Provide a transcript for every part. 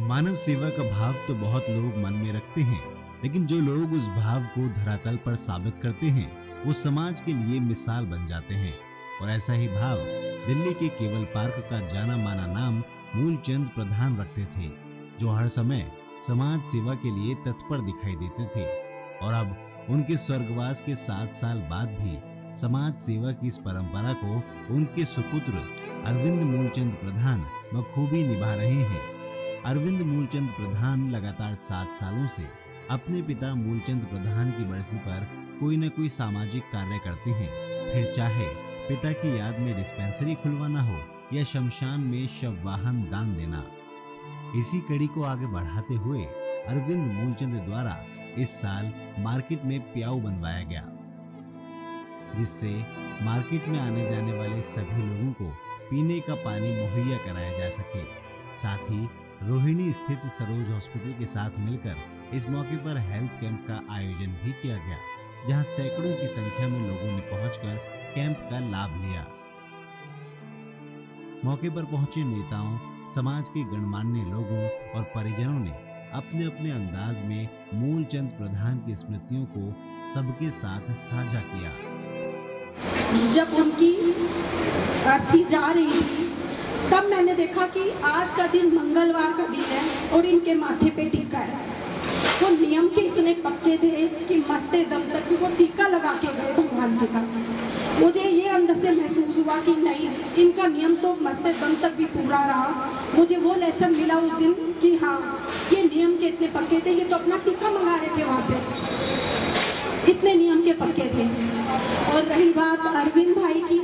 मानव सेवा का भाव तो बहुत लोग मन में रखते हैं, लेकिन जो लोग उस भाव को धरातल पर साबित करते हैं वो समाज के लिए मिसाल बन जाते हैं। और ऐसा ही भाव दिल्ली के केवल पार्क का जाना माना नाम मूलचंद प्रधान रखते थे, जो हर समय समाज सेवा के लिए तत्पर दिखाई देते थे। और अब उनके स्वर्गवास के 7 साल बाद भी समाज सेवा की इस परंपरा को उनके सुपुत्र अरविंद मूलचंद प्रधान बखूबी निभा रहे हैं। अरविंद मूलचंद प्रधान लगातार 7 सालों से अपने पिता मूलचंद प्रधान की बरसी पर कोई न कोई सामाजिक कार्य करते हैं, फिर चाहे पिता की याद में डिस्पेंसरी खुलवाना हो या शमशान में शव वाहन दान देना। इसी कड़ी को आगे बढ़ाते हुए अरविंद मूलचंद द्वारा इस साल मार्केट में प्याऊ बनवाया गया, जिससे मार्केट में आने जाने वाले सभी लोगों को पीने का पानी मुहैया कराया जा सके। साथ ही रोहिणी स्थित सरोज हॉस्पिटल के साथ मिलकर इस मौके पर हेल्थ कैंप का आयोजन भी किया गया, जहां सैकड़ों की संख्या में लोगों ने पहुंचकर कैंप का लाभ लिया। मौके पर पहुंचे नेताओं, समाज के गणमान्य लोगों और परिजनों ने अपने अपने अंदाज में मूलचंद प्रधान की स्मृतियों को सबके साथ साझा किया। जब उनकी अर्थी जा रही थी तब मैंने देखा कि आज का दिन मंगलवार का दिन है और इनके माथे पे टीका है। वो नियम के इतने पक्के थे कि मरते दम तक वो टीका लगा के गए भगवान जी का। मुझे ये अंदर से महसूस हुआ कि नहीं, इनका नियम तो मरते दम तक भी पूरा रहा। मुझे वो लेसन मिला उस दिन कि हाँ, ये नियम के इतने पक्के थे, ये तो अपना टीका मंगा रहे थे वहाँ से, इतने नियम के पक्के थे। और रही बात अरविंद भाई की,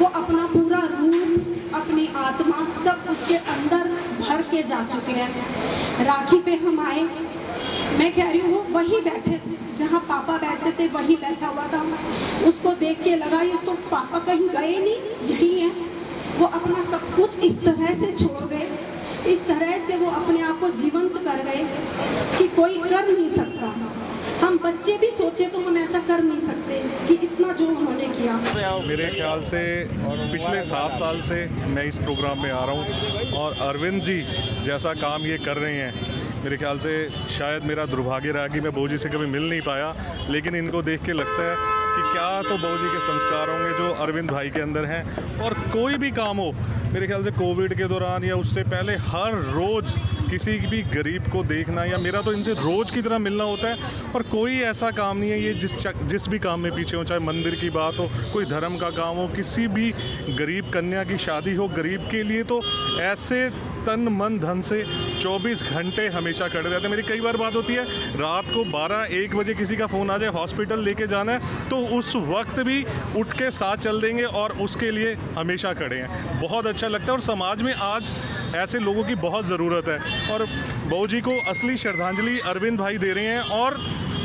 वो अपना पूरा रूप, अपनी आत्मा सब उसके अंदर भर के जा चुके हैं। राखी पे हम आए, मैं कह रही हूँ वो वहीं बैठे थे जहाँ पापा बैठते थे, वहीं बैठा हुआ था। उसको देख के लगा ये तो पापा कहीं गए नहीं, यही है। वो अपना सब कुछ इस तरह से छोड़ गए, इस तरह से वो अपने आप को जीवंत कर गए कि कोई कर नहीं सकता। हम बच्चे भी सोचे तो हम ऐसा कर नहीं सकते कि इतना जो उन्होंने किया। मेरे ख्याल से पिछले 7 साल से मैं इस प्रोग्राम में आ रहा हूँ और अरविंद जी जैसा काम ये कर रहे हैं, मेरे ख्याल से शायद मेरा दुर्भाग्य रहा कि मैं बहू जी से कभी मिल नहीं पाया, लेकिन इनको देख के लगता है कि क्या तो बहू जी के संस्कार होंगे जो अरविंद भाई के अंदर हैं। और कोई भी काम हो, मेरे ख्याल से कोविड के दौरान या उससे पहले हर रोज़ किसी भी गरीब को देखना, या मेरा तो इनसे रोज़ की तरह मिलना होता है। और कोई ऐसा काम नहीं है ये जिस भी काम में पीछे हो, चाहे मंदिर की बात हो, कोई धर्म का काम हो, किसी भी गरीब कन्या की शादी हो, गरीब के लिए तो ऐसे तन मन धन से 24 घंटे हमेशा खड़े रहते हैं। मेरी कई बार बात होती है, रात को 12-1 बजे किसी का फ़ोन आ जाए, हॉस्पिटल लेके जाना है, तो उस वक्त भी उठ के साथ चल देंगे और उसके लिए हमेशा खड़े हैं। बहुत अच्छा लगता है और समाज में आज ऐसे लोगों की बहुत ज़रूरत है। और बहू जी को असली श्रद्धांजलि अरविंद भाई दे रहे हैं। और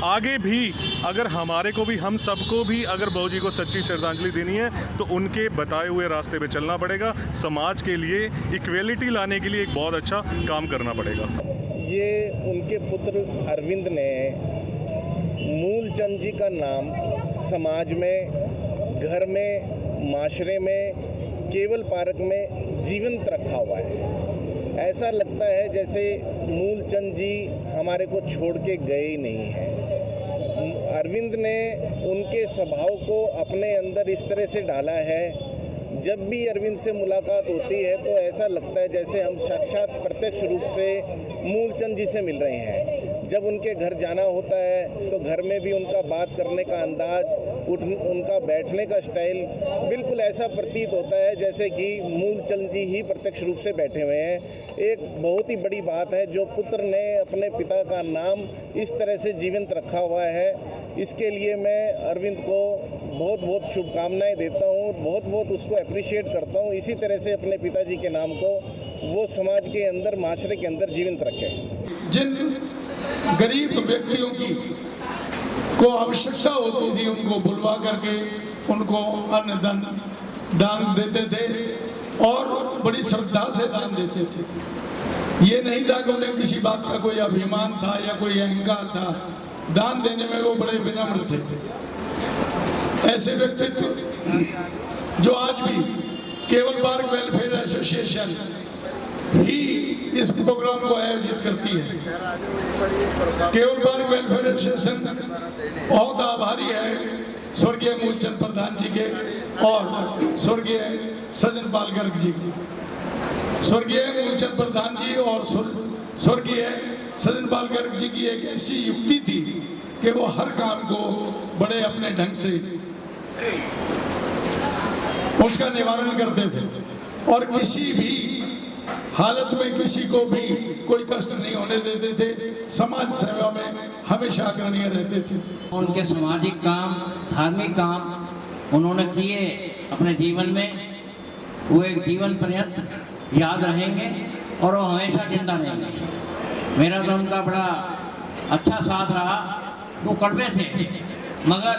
आगे भी अगर हमारे को भी, हम सबको भी अगर बहू जी को सच्ची श्रद्धांजलि देनी है तो उनके बताए हुए रास्ते पे चलना पड़ेगा। समाज के लिए इक्वेलिटी लाने के लिए एक बहुत अच्छा काम करना पड़ेगा। ये उनके पुत्र अरविंद ने मूलचंद जी का नाम समाज में, घर में, माशरे में, केवल पार्क में जीवंत रखा हुआ है। ऐसा लगता है जैसे मूलचंद जी हमारे को छोड़ के गए ही नहीं हैं। अरविंद ने उनके स्वभाव को अपने अंदर इस तरह से डाला है, जब भी अरविंद से मुलाकात होती है तो ऐसा लगता है जैसे हम साक्षात प्रत्यक्ष रूप से मूलचंद जी से मिल रहे हैं। जब उनके घर जाना होता है तो घर में भी उनका बात करने का अंदाज, उनका बैठने का स्टाइल बिल्कुल ऐसा प्रतीत होता है जैसे कि मूलचंद जी ही प्रत्यक्ष रूप से बैठे हुए हैं। एक बहुत ही बड़ी बात है जो पुत्र ने अपने पिता का नाम इस तरह से जीवंत रखा हुआ है। इसके लिए मैं अरविंद को बहुत बहुत शुभकामनाएं देता हूँ, बहुत बहुत उसको अप्रिशिएट करता हूँ। इसी तरह से अपने पिताजी के नाम को वो समाज के अंदर, माशरे के अंदर जीवंत रखें। जिन गरीब व्यक्तियों की को आवश्यकता होती थी उनको बुलवा करके उनको अन्न धन दान देते थे और बड़ी श्रद्धा से दान देते थे। ये नहीं था कि उन्हें किसी बात का कोई अभिमान था या कोई अहंकार था। दान देने में वो बड़े विनम्र थे। ऐसे व्यक्तित्व जो आज भी केवल पार्क वेलफेयर एसोसिएशन ही इस प्रोग्राम को आयोजित करती है। केवल पार्क वेलफेयर एसोसिएशन बहुत आभारी है स्वर्गीय मूलचंद प्रधान जी के और स्वर्गीय सज्जन पाल गर्ग जी की। स्वर्गीय मूलचंद प्रधान जी और स्वर्गीय सज्जन पाल गर्ग जी की एक ऐसी युक्ति थी कि वो हर काम को बड़े अपने ढंग से उसका निवारण करते थे और किसी भी हालत में किसी को भी कोई कष्ट नहीं होने देते थे। समाज सेवा में हमेशा अग्रणी रहते थे। उनके सामाजिक काम, धार्मिक काम उन्होंने किए अपने जीवन में, वो एक जीवन पर्यंत याद रहेंगे और वो हमेशा जिंदा रहेंगे। मेरा तो उनका बड़ा अच्छा साथ रहा। वो कड़वे थे मगर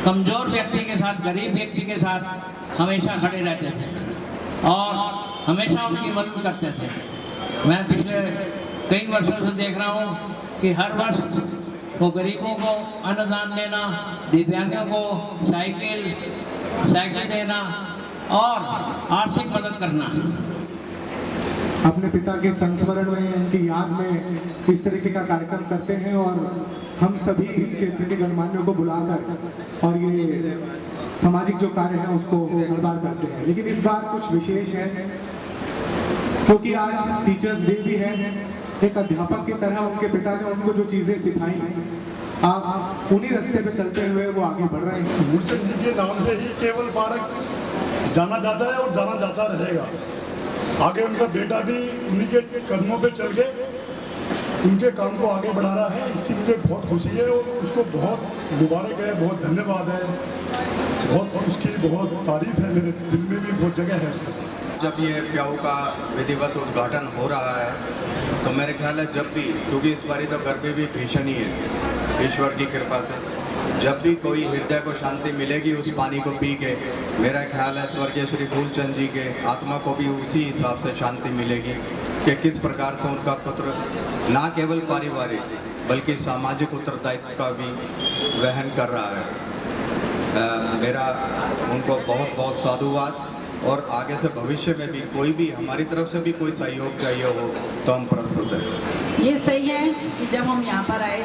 कमज़ोर व्यक्ति के साथ, गरीब व्यक्ति के साथ हमेशा खड़े रहते थे और हमेशा उनकी मदद करते थे। मैं पिछले कई वर्षों से देख रहा हूँ कि हर वर्ष वो गरीबों को अन्नदान देना, दिव्यांगों को साइकिल देना और आर्थिक मदद करना। अपने पिता के संस्मरण में, उनकी याद में इस तरीके का कार्यक्रम करते हैं और हम सभी क्षेत्र के गणमान्यों को बुलाकर और ये सामाजिक जो कार्य है उसको हर बार करते हैं। लेकिन इस बार कुछ विशेष है क्योंकि आज टीचर्स डे भी है। एक अध्यापक की तरह उनके पिता ने उनको जो चीज़ें सिखाई, आप उन्हीं रास्ते पे चलते हुए वो आगे बढ़ रहे हैं। मूलचंद जी के नाम से ही केवल पार्क जाना जाता है और जाना जाता रहेगा। आगे उनका बेटा भी उन्हीं के कदमों पे चल के उनके काम को आगे बढ़ा रहा है। इसकी मुझे बहुत खुशी है और उसको बहुत मुबारक है, बहुत धन्यवाद है, बहुत उसकी बहुत तारीफ है। मेरे दिल में भी बहुत जगह है उसके साथ। जब ये प्याऊ का विधिवत उद्घाटन हो रहा है तो मेरे ख्याल है जब भी, क्योंकि इस बारी तो गर्मी भी भीषण ही है ईश्वर की कृपा से, जब भी कोई हृदय को शांति मिलेगी उस पानी को पी के, मेरा ख्याल है स्वर्गीय श्री मूलचंद जी के आत्मा को भी उसी हिसाब से शांति मिलेगी कि किस प्रकार से उनका पुत्र ना केवल पारिवारिक बल्कि सामाजिक उत्तरदायित्व का भी वहन कर रहा है। मेरा उनको बहुत बहुत साधुवाद और आगे से भविष्य में भी कोई भी हमारी तरफ से भी कोई सहयोग चाहिए हो तो हम प्रस्तुत हैं। ये सही है कि जब हम यहाँ पर आए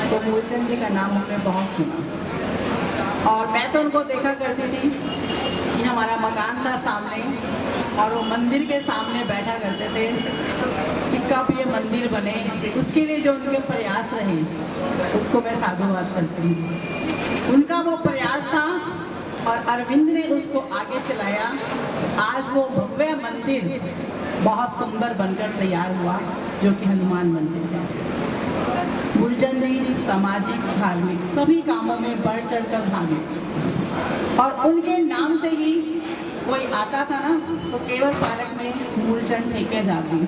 तो मूलचंद जी का नाम हमने बहुत सुना और मैं तो उनको देखा करती थी कि हमारा मकान था सामने और वो मंदिर के सामने बैठा करते थे कि कब ये मंदिर बने। उसके लिए जो उनके प्रयास रहे उसको मैं साधुवाद करती हूँ। उनका वो प्रयास था और अरविंद ने उसको आगे चलाया। आज वो भव्य मंदिर बहुत सुंदर बनकर तैयार हुआ जो कि हनुमान मंदिर है। मूलचंद जी सामाजिक, धार्मिक सभी कामों में बढ़ चढ़कर भाग लेते और उनके नाम से ही कोई आता था ना तो केवल पार्क में मूलचंद ठेकेदार जी,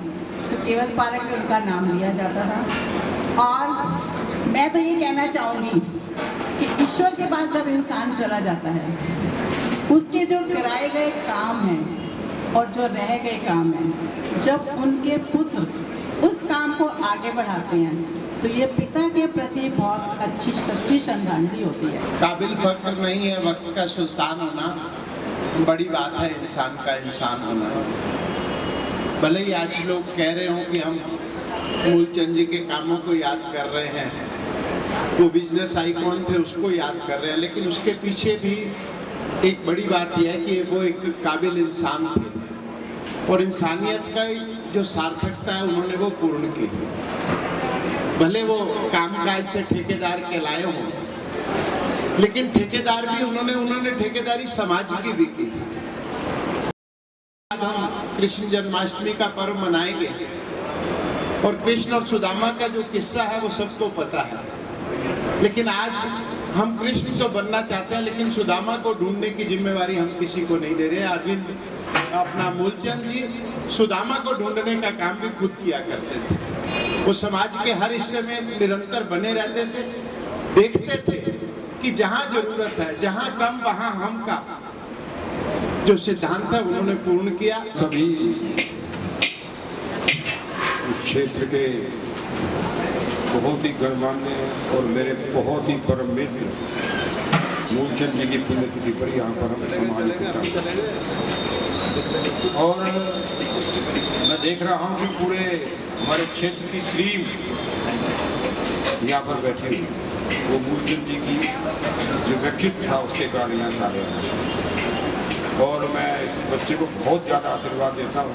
तो केवल पार्क में उनका नाम लिया जाता था। और मैं तो ये कहना चाहूँगी कि ईश्वर के पास जब इंसान चला जाता है उसके जो कराए गए काम हैं और जो रह गए काम हैं, जब उनके पुत्र उस काम को आगे बढ़ाते हैं तो ये पिता के प्रति बहुत अच्छी सच्ची श्रद्धांजलि होती है। काबिल फख्र नहीं है वक्त का सुल्तान होना, बड़ी बात है इंसान का इंसान होना। भले ही आज लोग कह रहे हों कि हम मूलचंद जी के कामों को याद कर रहे हैं, वो बिजनेस आइकॉन थे उसको याद कर रहे हैं, लेकिन उसके पीछे भी एक बड़ी बात यह है कि वो एक काबिल इंसान थे और इंसानियत का जो सार्थकता है उन्होंने वो पूर्ण की। भले वो कामकाज से ठेकेदार कहलाए हों, लेकिन ठेकेदार भी उन्होंने ठेकेदारी समाज की भी की। आज हम कृष्ण जन्माष्टमी का पर्व मनाएंगे और कृष्ण और सुदामा का जो किस्सा है वो सबको पता है, लेकिन आज हम कृष्ण तो बनना चाहते हैं लेकिन सुदामा को ढूंढने की जिम्मेवारी हम किसी को नहीं दे रहे। अरविंद अपना मूलचंद जी सुदामा को ढूंढने का काम भी खुद किया करते थे। वो समाज के हर हिस्से में निरंतर बने रहते थे, देखते थे कि जहाँ जरूरत है, जहाँ कम वहाँ हम का, जो सिद्धांत था उन्होंने पूर्ण किया। सभी क्षेत्र के बहुत ही गणमान्य और मेरे बहुत ही परम मित्र मूलचंद जी की पुण्यतिथि पर यहाँ पर हम सम्मानित और मैं देख रहा हूँ कि पूरे हमारे क्षेत्र की टीम यहाँ पर बैठी हुई, वो मूलचंद जी की जो व्यक्तित्व था उसके कारण यहाँ सारे हैं। और मैं इस बच्चे को बहुत ज़्यादा आशीर्वाद देता हूँ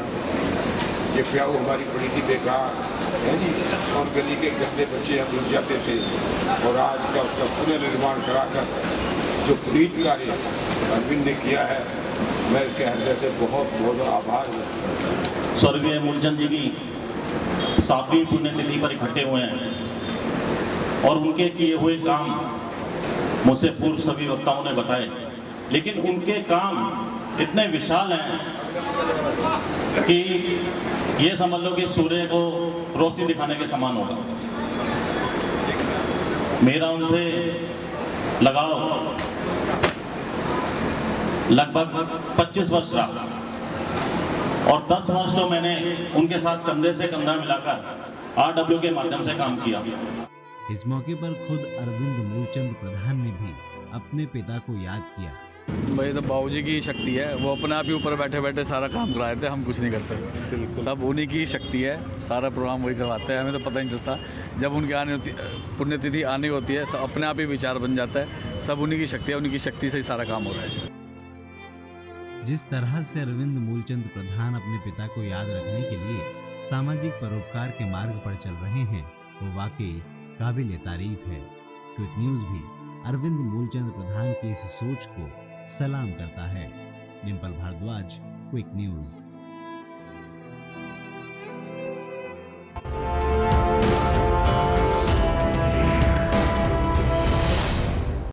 कि क्या वो हमारी पड़ी थी बेकार है जी, और गली के गंदे बच्चे हम रुक जाते थे और आज का उसका पुनर्निर्माण कराकर जो पुनीत कार्य अरविंद ने किया है, मैं इसके हृदय से बहुत बहुत आभार व्यक्त करता हूँ। स्वर्गीय मूलचंद जी की 7वीं पुण्यतिथि पर इकट्ठे हुए हैं और उनके किए हुए काम मुझसे पूर्व सभी वक्ताओं ने बताए, लेकिन उनके काम इतने विशाल हैं कि ये समझ लो कि सूर्य को रोशनी दिखाने के समान होगा। मेरा उनसे लगाव लगभग 25 वर्ष रहा और 10 वर्ष तो मैंने उनके साथ कंधे से कंधा मिलाकर RW के माध्यम से काम किया। इस मौके पर खुद अरविंद मूलचंद प्रधान ने भी अपने पिता को याद किया। भाई तो बाबूजी की शक्ति है, वो अपने आप ही ऊपर बैठे बैठे सारा काम कराए थे, हम कुछ नहीं करते, सब उन्हीं की शक्ति है, सारा प्रोग्राम वही करवाते हैं, हमें तो पता नहीं चलता। जब उनकी आने होती पुण्यतिथि आनी होती है, सब अपने आप ही विचार बन जाता है, सब उन्हीं की शक्ति है, उन्हीं की शक्ति से ही सारा काम हो रहा है। जिस तरह से अरविंद मूलचंद प्रधान अपने पिता को याद रखने के लिए सामाजिक परोपकार के मार्ग पर चल रहे हैं, वो वाकई काबिल तारीफ है। क्विक न्यूज भी अरविंद मूलचंद प्रधान की इस सोच को सलाम करता है। Dimple Bhardwaj, quick news.